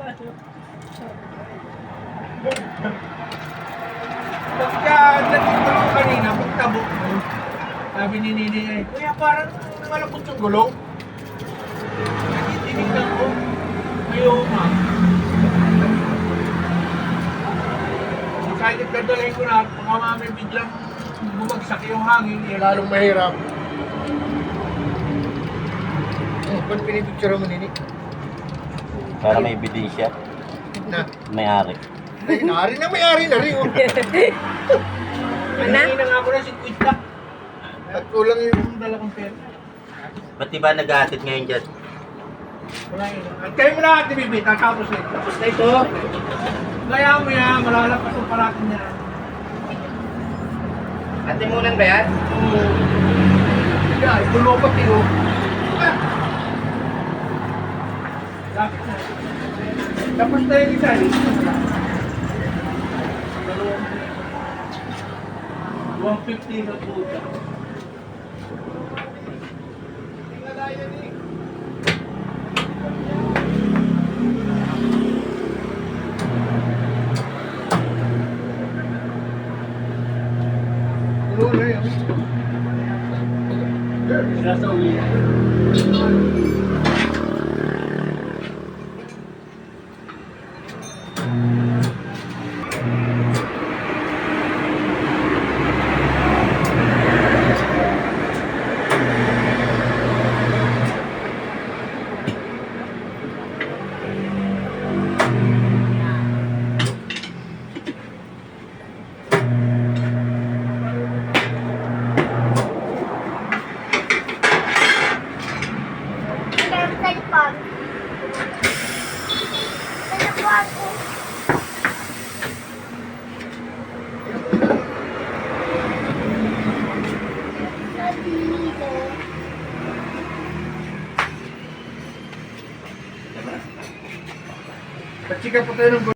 Pagka nandito ko kanina, pagtabok mo, sabi ni Nini ay, kuya parang malambot yung gulong. Tinignan ko, mayoma. Kahit dadalhin ko na, baka mamay biglang bumagsak yung hangin, eh, lalong mahirap. Ba't pinipicture mo, Nini? Para may ebidensya. Na? May-ari. Ay, may-ari na rin. Oh. Hindi na nga ako na 50. At kulang yung dalawang pera. Ba't di ba nag-aatid ngayon dyan? Wala yun. At kayo mo na, Tibibit, tapos na ito. Tapos na ito. Kaya mo yan, malalapas ang parating niya. Atimunan ba yan? Oo. Kaya, ikulopat yun. Lapit na. Tapos na yung isa. 150 na puta. Nasa uwi. Pachika po tayo ng